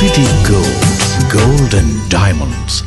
City Gold and Diamonds.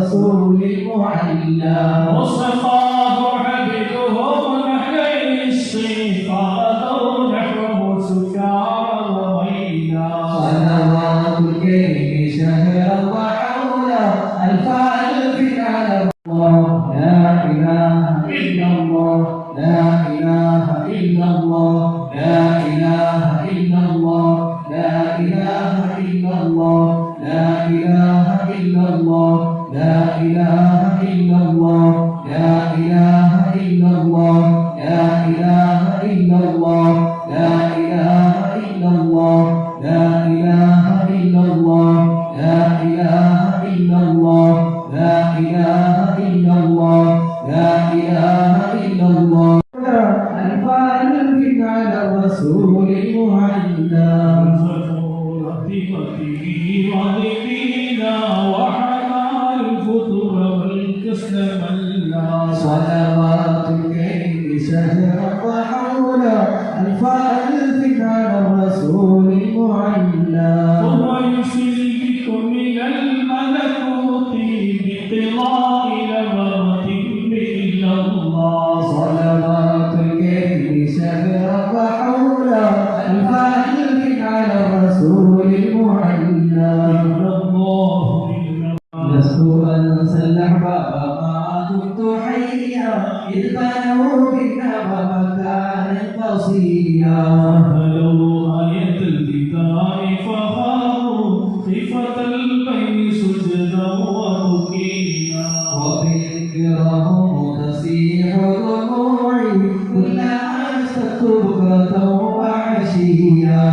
الرسول المعلى مصطفاه حبيبه نحيي الصفات نحوه سكارى وغيلا صلوات الكريم شهرا وحولا ألف ألف على الله لا إله إلا الله لا إله إلا الله لا إله إلا الله لا إله إلا الله لا إله إلا الله لا إله إلا الله لا إله إلا الله لا إله إلا الله لا إله إلا الله لا إله إلا الله لا إله إلا الله لا إله إلا الله لا إله إلا الله الفارق على الرسول المعلى صلوات الكريم شهرا وحولا ألف ألف على الرسول المعلى وهو يشرك من الملكوت باطلاع لبرة إلا الله صلوات الكريم شهرا وحولا ألف ألف على الرسول المعلى لست أنسى الأحباب ما كنت حيا إذ بنوا بنا ومكانا قصيا فلو آية الفداء فخافوا خيفة البين سجدا وبكيا وبذكرهم تسيح دموعي كلما اشتقت بكرة وعشيا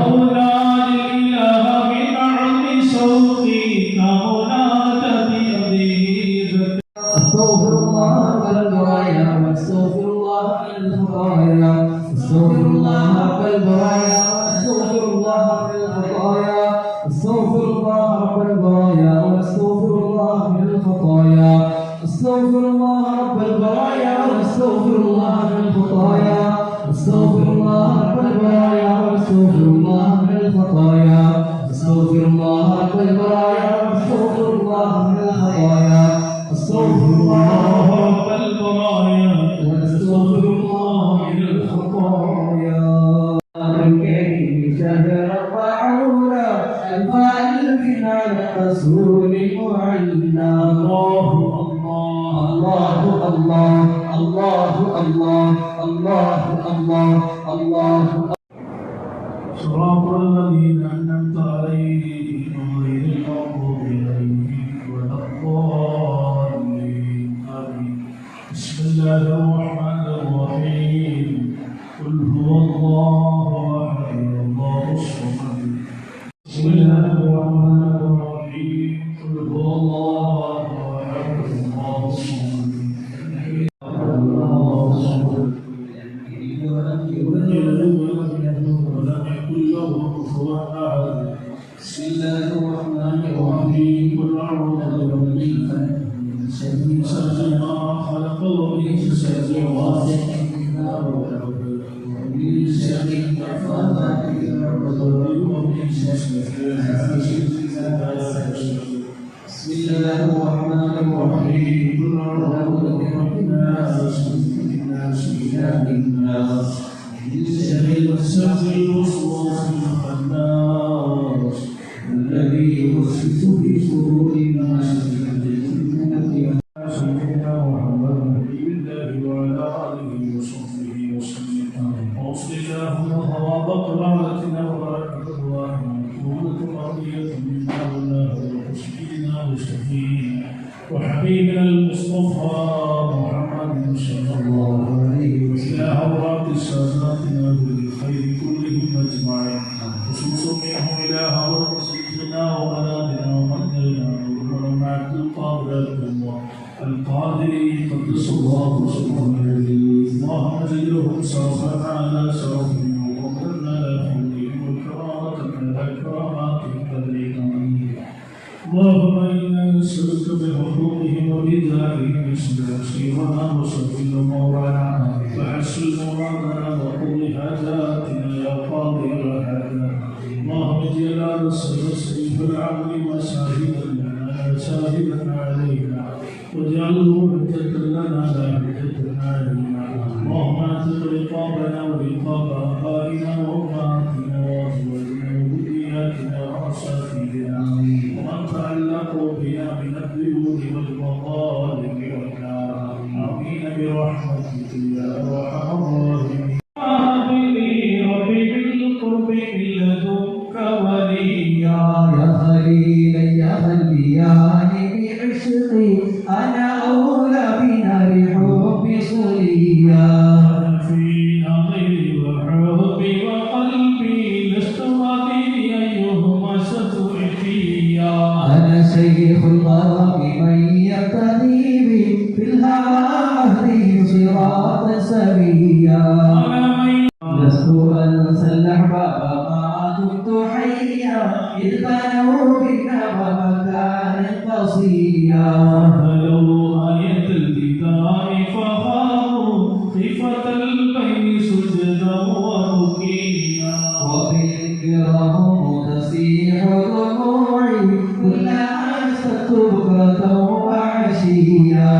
مولاي الإله بأعظم شوقي كمنادة أبيه أستغفر الله بالبرايا وأستغفر الله بالخطايا أستغفر الله بالبرايا وأستغفر الله بالخطايا أستغفر الله بالبرايا وأستغفر الله بالخطايا أستغفر الله بالبرايا وأستغفر الله بالخطايا أستغفر الله بالبرايا وأستغفر الله بالخطايا أستغفر الله بالبرايا وأستغفر الله بالخطايا أستغفر الله رب البرايا وأستغفر الله من الخطايا الكريم شهرا وحولا ألف ألف على رسول المعلى الله الله الله الله الله الله الله الله صراط الذين أنعمت عليهم غير المغضوب عليهم ولا الضالين آمين بسم الله الرحمن الرحيم قل هو الله أحد الله الصمد بسم الله الرحمن الرحيم قل هو الله أحد الله الصمد الله الصمد ولم يكن له كفوا أحد بسم الله الرحمن الرحيم قل أعوذ برب الفلق من شر ما خلق ومن شر غاسق ومن شر النفاثات في العقد ومن شر بسم الله الرحمن الرحيم قل أعوذ برب الناس ملك الناس إله الناس من شر الوسواس وصحبه وسلم واصل اللهم ثواب قراءتنا وبركة دعائنا وقوة مرضية منا والله وحسبنا وشفينا وحبيبنا المصطفى محمد صلى الله عليه وسلم إلى أوراق ساداتنا بالخير كلهم أجمعين خصوصا منهم إلى أوراق سيدنا وملاذنا ومجدنا ونورنا عبد القادر القادري قدس الله سبحانه اللهم زدهم سرفا على سرفهم وقرنا لهم والكرامة من الكرامات الكريمة اللهم إنا نسألك بحقوقهم وبذاتهم سيرنا وسبيل مولانا وحسن مرادنا وقول حاجاتنا يا قاضي الحاجات اللهم اجعل هذا السيف العمل وشاهدا لنا شاهدا علينا واجعله حجة لنا لا حجة علينا اللهم اعتق رقابنا ورقاب آبائنا وأمهاتنا وأزواجنا وذرياتنا وأساتذتنا ومن تعلقوا بنا من الديون والمظالم والنار آمين برحمتك يا أرحم الراحمين ربي بالقرب من لدنك وليا يا خليل يا خليان بعشقي أنا أولى بنار حب صليا في نظري وحبي وقلبي لست أدري أيهما ستؤتيا أنا شيخ الغرام من يقتدي بي في الهوى أهدي صراطا سويا لست أنسى الأحباب ما كنت حيا إذ بنوا بنا ومكانا قصيا فلو آية الفداء فخافوا خيفة البين سجدا وركيا وبالكرام تسيح دموعي كلما أشتقت بكرة وعشيا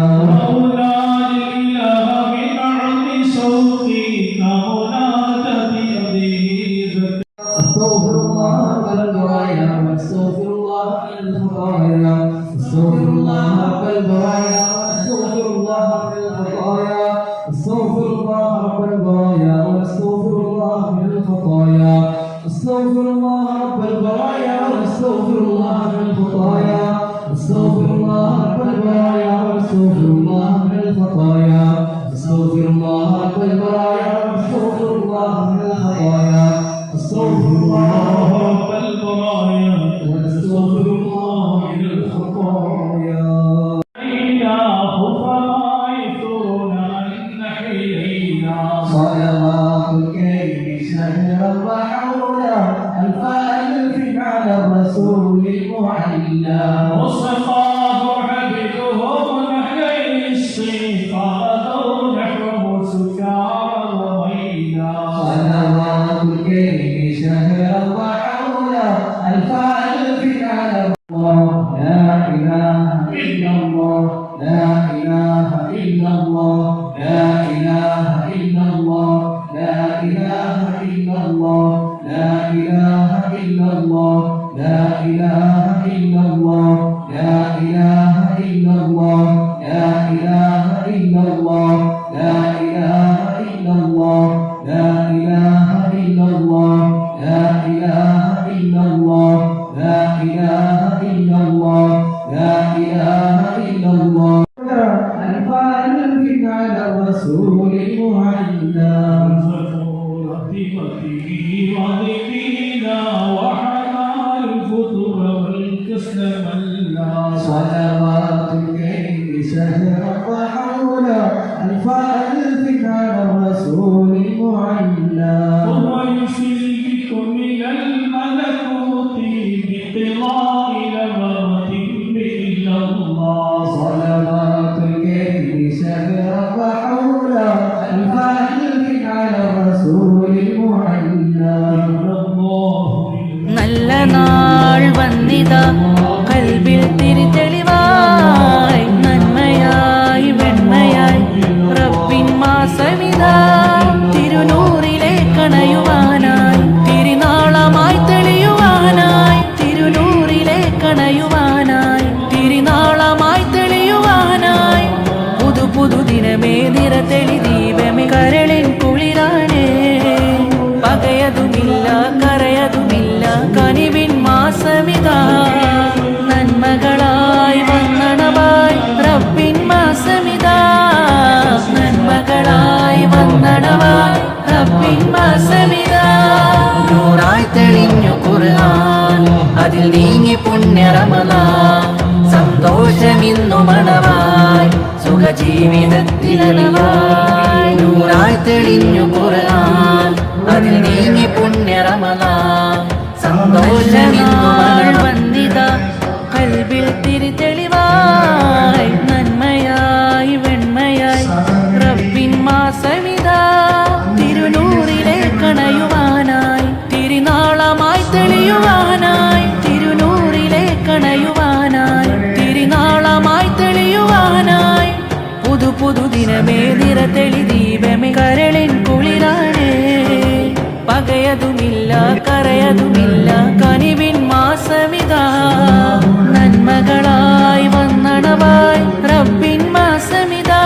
مولاي الإله من عظم شوقي كمنادة يديه أستغفر الله بالبرايا وأستغفر الله بالخطايا أستغفر الله بالبرايا وأستغفر الله بالخطايا أستغفر الله رب البرايا وأستغفر الله بالخطايا أستغفر الله رب البرايا وأستغفر الله بالخطايا أستغفر الله رب البرايا وأستغفر الله بالخطايا أستغفر الله رب البرايا وأستغفر الله بالخطايا أستغفر الله رب البرايا وأستغفر الله من الخطايا إله فما يثرون أن نحيينا صلوات الكريم شهرا وحولا ألف ألف على الرسول المعلى وصفاه عبدهم نحيي الصيف غدوا نحوه سكارى وويلا صلوات الكريم شهرا وحولا ألف ألف على الله لا إله إلا الله لا إله إلا الله لا إله إلا الله لا إله إلا الله لا إله إلا الله لا إله إلا الله لا إله إلا الله لا إله إلا الله لا إله إلا الله لا إله إلا الله لا إله إلا الله لا إله إلا الله لا إله إلا الله ألف ألف على الرسول المعلى صلوات الكريم شهرا وحولا ألف ألف على الرسول المعلى وهو يشرك من الملكوت بقضاء لمرة إلا الله صلوات الكريم شهرا وحولا ألف ألف على الرسول المعلى നല്ല നാൾ വന്നിതാ കൽബിൽ തിരിതെളിവായി നന്മയായി വെണ്മയായി റബ്ബിൻ മാസമിതാ തിരുനൂറിലെ കണയുവാനായി തിരുനാളമായി തെളിയുവാനായി തിരുനൂറിലെ കണയുവാനായി തിരുനാളമായി തെളിയുവാനായി പുതു പുതു ദിനമേ നിറതെളി ദീപമേ മാസമിതാ നൂറായി തെളിഞ്ഞു ഖുർആൻ അതിൽ നീങ്ങി പുണ്യ റമളാൻ സന്തോഷമിന്നു മണവായി സുഖജീവിതത്തിലണവായി നൂറായി തെളിഞ്ഞു ഖുർആൻ അതിൽ നീങ്ങി പുണ്യ റമളാൻ സന്തോഷമിന്നു വന്നിതാ കൽബിൽ തിരിതെളിവായി നന്മയായി വെണ്മയായി റബ്ബിൻ മാസമിതാ തിരുനൂറിലെ കണയുവാനായി തിരുനാളമായി തെളിയുവാനായി തിരുനൂറിലെ കണയുവാനായി തിരുനാളമായി തെളിയുവാനായി പുതു പുതു ദിനമേ നിറ തെളി ദീപമേ കരളിൻ കുളിരാണേ പകയതുമില്ല കരയതുമില്ല കനിവിൻ മാസമിതാ നന്മകളായി വന്നണവായി റബ്ബിൻ മാസമിതാ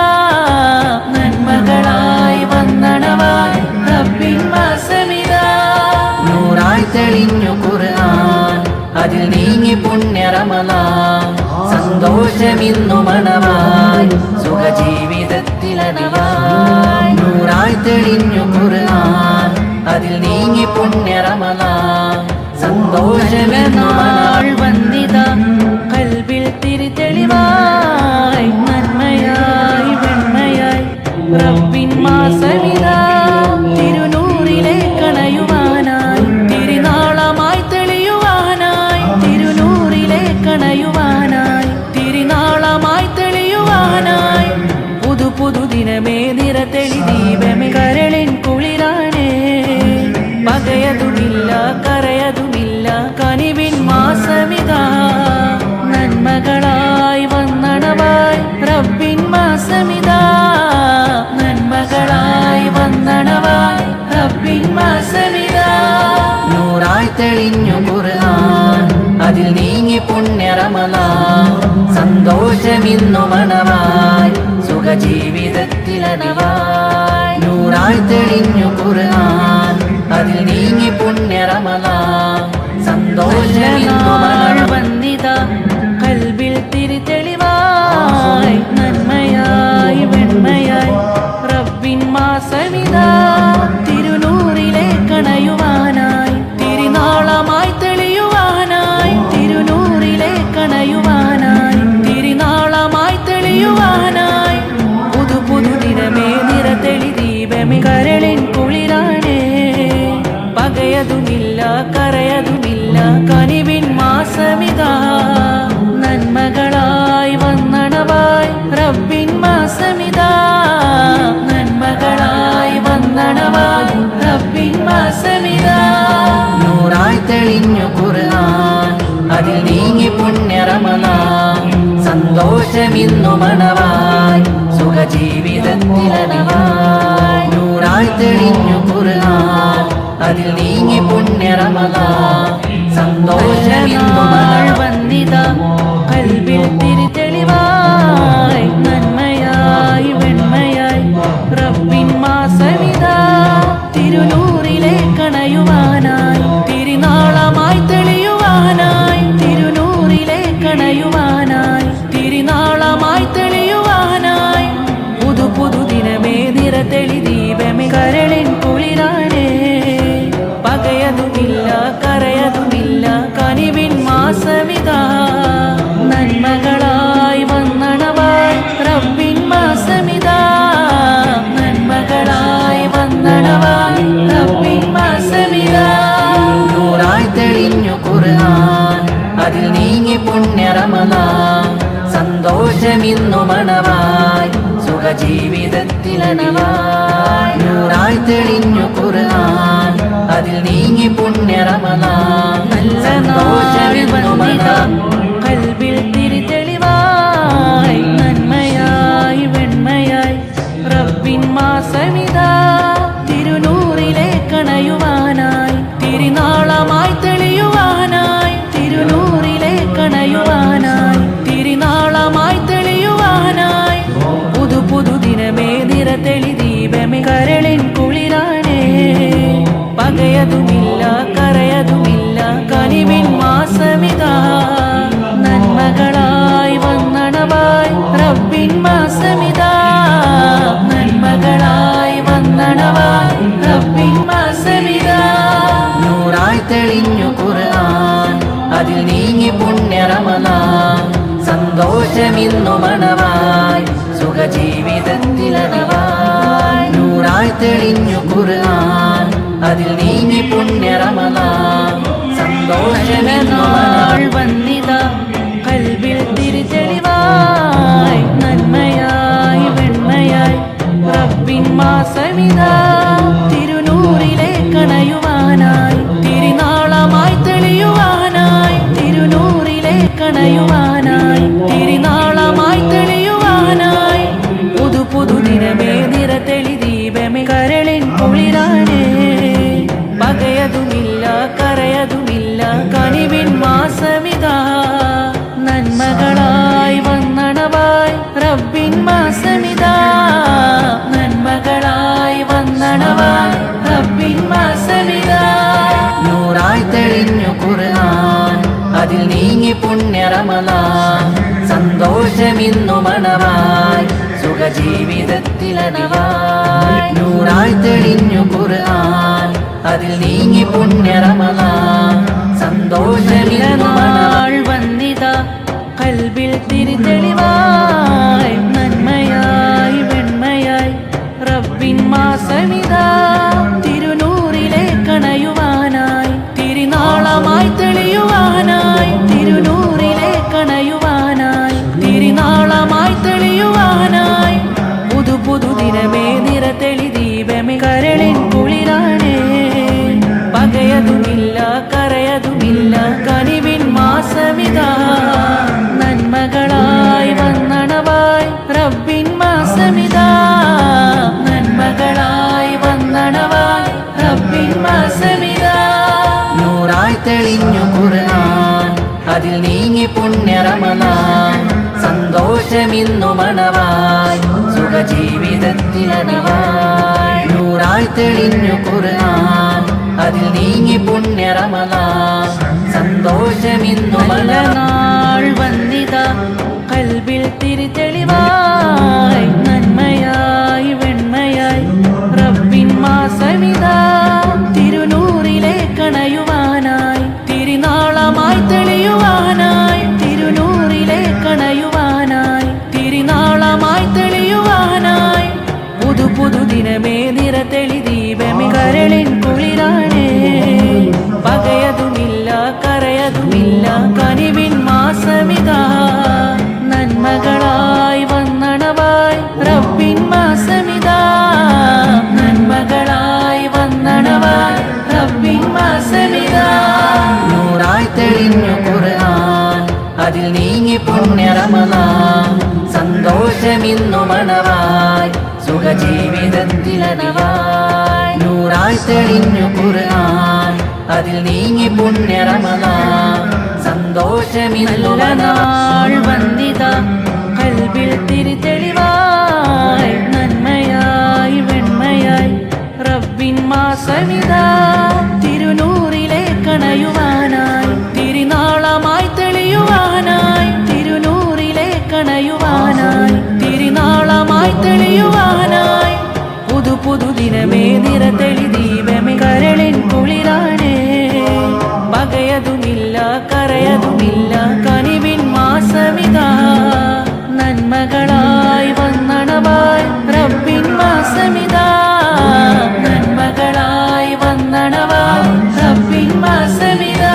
നന്മകളായി വന്നണവായി റബ്ബിൻ മാസമിതാ നൂറായി തെളിഞ്ഞു ഖുർആൻ അതിൽ നീങ്ങി പുണ്യ റമളാൻ സന്തോഷമിന്നു മണവായി സുഖജീവിതത്തിലണവായി നൂറായി തെളിഞ്ഞു ഖുർആൻ അതിൽ നീങ്ങി പുണ്യ റമളാൻ സന്തോഷമെന്നു നാൾ വന്നിതാ കൽബിൽ തിരിതെളിവായി നന്മയായി വെണ്മയായി റബ്ബിൻ മാസമിതാ തിരുനൂറിലെ കണയുവാനായി തിരുനാളമായി തെളിയുവാനായി തിരുനൂറിലെ കണയുവാനായി തിരുനാളമായി തെളിയുവാനായി പുതു പുതു ദിനമേ നിറ തെളി ദീപമേ കരളിൻ കുളിരാണേ പകയതുമില്ല കരയതുമില്ല കനിവിൻ മാസമിതാ നന്മകളായി വന്നണവായി റബ്ബിൻ മാസമിതാ നന്മകളായി വന്നണവായി റബ്ബിൻ മാസമിതാ നൂറായി തെളിഞ്ഞു ഖുർആൻ അതിൽ നീങ്ങി പുണ്യ റമളാൻ സന്തോഷമിന്നു മണവായി സുഖജീവിതത്തിലണവായി നൂറായി തെളിഞ്ഞു ഖുർആൻ അതിൽ നീങ്ങി പുണ്യ റമളാൻ സന്തോഷമിന്നു വന്നിതാ കൽബിൽ തിരിതെളിവായി നന്മയായി വെണ്മയായി റബ്ബിൻ മാസമിതാ തിരുനൂറിലെ കണയുവാനായി തിരുനാളമായി തെളിയുവാനായി തിരുനൂറിലെ കണയുവാനായി തിരുനാളമായി തെളിയുവാനായി പുതു പുതു ദിനമേ നിറ തെളി ദീപമേ കരളിൻ കുളിരാണേ പകയതുമില്ല കരയതുമില്ല കനിവിൻ മാസമിതാ നന്മകളായി വന്നണവായി റബ്ബിൻ മാസമിതാ നന്മകളായി വന്നണവായി റബ്ബിൻ മാസമിതാ നൂറായി തെളിഞ്ഞു ഖുർആൻ അതിൽ നീങ്ങി പുണ്യ റമളാൻ സന്തോഷമിന്നു മണവായി സുഖജീവിതത്തിലണവായി നൂറായി തെളിഞ്ഞു ഖുർആൻ അതിൽ നീങ്ങി പുണ്യ റമളാൻ സന്തോഷമിന്നു വന്നിതാ കൽബിൽ തിരിതെളിവായി നന്മയായി വെണ്മയായി റബ്ബിൻ മാസമിതാ തിരുനൂറിലെ കണയുവാനായി തിരുനാളമായി തെളിയുവാനായി തിരുനൂറിലെ കണയുവാനായി തിരുനാളമായി തെളിയുവാനായി പുതു പുതു ദിനമേ നിറ തെളി ദീപമേ കരളിൻ കുളിരാണേ പകയതുമില്ല കരയതുമില്ല കനിവിൻ മാസമിതാ നന്മകളായി വന്നണവായി റബ്ബിൻ മാസമിതാ നന്മകളായി വന്നണവായി റബ്ബിൻ മാസമിതാ നൂറായി തെളിഞ്ഞു ഖുർആൻ അതിൽ നീങ്ങി പുണ്യ റമളാൻ സന്തോഷമിന്നു മണവായി സുഖജീവിതത്തിലണവായി നൂറായി തെളിഞ്ഞു ഖുർആൻ അതിൽ നീങ്ങി പുണ്യ റമളാൻ സന്തോഷമിന്നു മണവായി കൽബിൽ തിരിതെളിവായി നന്മയായി വെണ്മയായി റബ്ബിൻ മാസമിതാ തിരുനൂറിലെ കണയുവാനായി തിരുനാളമായി തെളിയുവാനായി തിരുനൂറിലെ കണയുവാനായി തിരുനാളമായി തെളിയുവാനായി പുതു പുതു ദിനമേ നിറ തെളി ദീപമേ കരളിൻ കുളിരാണേ പകയതുമില്ല കരയതുമില്ല കനിവിൻ മാസമിതാ നന്മകളായി വന്നണവായി റബ്ബിൻ മാസമിതാ നന്മകളായി വന്നണവായി റബ്ബിൻ മാസ സന്തോഷമിന്നു മണവായി സുഖജീവിതത്തിലനവായി നൂറായി തെളിഞ്ഞു ഖുർആൻ അതിൽ നീങ്ങി പുണ്യ റമളാൻ സന്തോഷമെന്നാൾ വന്നിതാ കൽബിൽ തിരിതെളിവായി നന്മയായി വെണ്മയായി റബ്ബിൻ മാസമിതാ തിരുനൂറിലെ കണയുവാനായി തിരുനാളമായി തെളിയുവാനായി തിരുനൂറിലെ കണയുവാനായി തിരുനാളമായി തെളിയുവാനായി പുതു പുതു ദിനമേ നിറതെളി ദീപമേ കരളിൻ കുളിരാനേ പകയതുമില്ല കരയതുമില്ല കനിവിൻ മാസമിതാ നന്മകളായി വന്നണവായി റബ്ബിൻ മാസമിതാ നന്മകളായി വന്നണവായി റബ്ബിൻ മാസമിതാ നൂറായി തെളിഞ്ഞു ഖുർആൻ അതിൽ നീങ്ങി പുണ്യ റമളാൻ സന്തോഷമിന്നു മണവായി സുഖജീവിതത്തിലനവായി നൂറായി തെളിഞ്ഞു ഖുർആൻ അതിൽ നീങ്ങി പുണ്യ റമളാൻ സന്തോഷമിന്നു മണവാൾ വന്നിതാ കൽബിൽ തിരിതെളിവായി നന്മയായി വെണ്മയായി റബ്ബിൻ മാസമിതാ തിരുനൂറിലെ കണയുവാനായി തിരുനാളമായി തെളിയുവാനായി തിരുനൂറിലെ കണയുവാനായി തിരുനാളമായി തെളിയുവാനായി പുതു പുതു ദിനമേ നിറതെളി ദീപമേ കരളിൻ കുളിരാനേ പകയതുമില്ല കരയതുമില്ല കനിവിൻ മാസമിതാ നന്മകളായി വന്നണവായി റബ്ബിൻ മാസമിതാ നന്മകളായി വന്നണവായി റബ്ബിൻ മാസമിതാ നൂറായി തെളിഞ്ഞു ഖുർആൻ അതിൽ നീങ്ങി പുണ്യ റമളാൻ സന്തോഷമിന്നു മണവായി സുഖജീവിതത്തിലനവായി നൂറായി തെളിഞ്ഞു ഖുർആൻ അതിൽ നീങ്ങി പുണ്യ റമളാൻ സന്തോഷമിന്നു മലനാൾ വന്നിതാ കൽബിൽ തിരിതെളിവായി നന്മയായി വെണ്മയായി റബ്ബിൻ മാസമിതാ തിരുനൂറിലെ കണയുവാനായി തിരുനാളമായി തെളിയുവാനായി തിരുനൂറിലെ കണയുവാനായി തിരുനാളമായി തെളിയുവാനായി പുതു പുതു ദിനമേ നിറതെളി ദീപമേ കരളിൻ കുളിരാനേ പകയതുമില്ല കരയതുമില്ല കനിവിൻ മാസമിതാ നന്മകളായി വന്നണവായി റബ്ബിൻ മാസമിതാ നന്മകളായി വന്നണവായി റബ്ബിൻ മാസമിതാ നൂറായി തെളിഞ്ഞു ഖുർആൻ അതിൽ നീങ്ങി പുണ്യ റമളാൻ സന്തോഷമിന്നു മണവായി സുഖജീവിതത്തിലനവായി നൂറായി തെളിഞ്ഞു ഖുർആൻ അതിൽ നീങ്ങി പുണ്യ റമളാൻ സന്തോഷമിന്നു നാൾ വന്നിതാ കൽബിൽ തിരിതെളിവായി നന്മയായി വെണ്മയായി റബ്ബിൻ മാസമിതാ തിരുനൂറിലെ കണയുവാനായി തിരുനാളമായി തെളിയുവാനായി തിരുനൂറിലെ കണയുവാനായി തിരുനാളമായി തെളിയുവാനായി പുതു പുതു ദിനമേ നിറതെളി ദീപമേ കരളിൻ കുളിരാനേ പകയതുമില്ല കരയതുമില്ല കനിവിൻ മാസമിതാ നന്മകളായി വന്നണവായി റബ്ബിൻ മാസമിതാ നന്മകളായി വന്നണവായി റബ്ബിൻ മാസമിതാ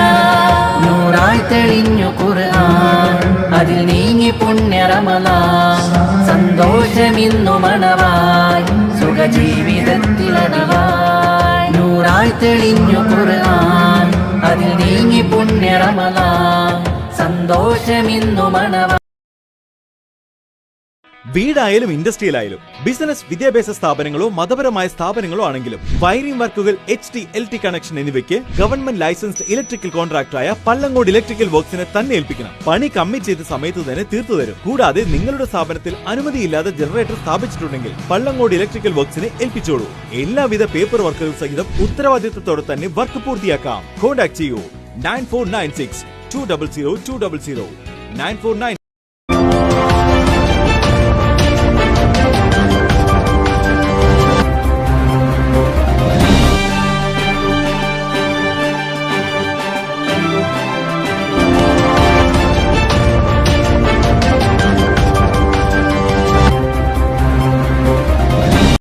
നൂറായി തെളിഞ്ഞു ഖുർആൻ അതിൽ നീങ്ങി പുണ്യ റമളാൻ സന്തോഷമിന്നു മണവായി സുഖജീവിതത്തിലനവായി നൂറായി തെളിഞ്ഞു ഖുർആൻ അതിൽ നീങ്ങി പുണ്യ റമളാൻ സന്തോഷമിന്നു മണവായി വീടായാലും ഇൻഡസ്ട്രിയിലായാലും ബിസിനസ് വിദ്യാഭ്യാസ സ്ഥാപനങ്ങളോ മതപരമായ സ്ഥാപനങ്ങളോ ആണെങ്കിലും വയറിംഗ് വർക്കുകൾ HT/LT കണക്ഷൻ എന്നിവയ്ക്ക് ഗവൺമെന്റ് ലൈസൻസ്ഡ് ഇലക്ട്രിക്കൽ കോൺട്രാക്ടറായ പള്ളങ്ങോട് ഇലക്ട്രിക്കൽ വർക്സിനെ തന്നെ ഏൽപ്പിക്കണം. പണി കമ്മിറ്റ് ചെയ്ത സമയത്ത് തന്നെ തീർത്തു തരും. കൂടാതെ നിങ്ങളുടെ സ്ഥാപനത്തിൽ അനുമതിയില്ലാതെ ജനറേറ്റർ സ്ഥാപിച്ചിട്ടുണ്ടെങ്കിൽ പള്ളങ്ങോട് ഇലക്ട്രിക്കൽ വർക്സിനെ ഏൽപ്പിച്ചോളൂ. എല്ലാവിധ പേപ്പർ വർക്കുകൾ സഹിതം ഉത്തരവാദിത്തത്തോടെ തന്നെ വർക്ക് പൂർത്തിയാക്കാം. കോൺടാക്ട് ചെയ്യൂ 9496 200 200 9499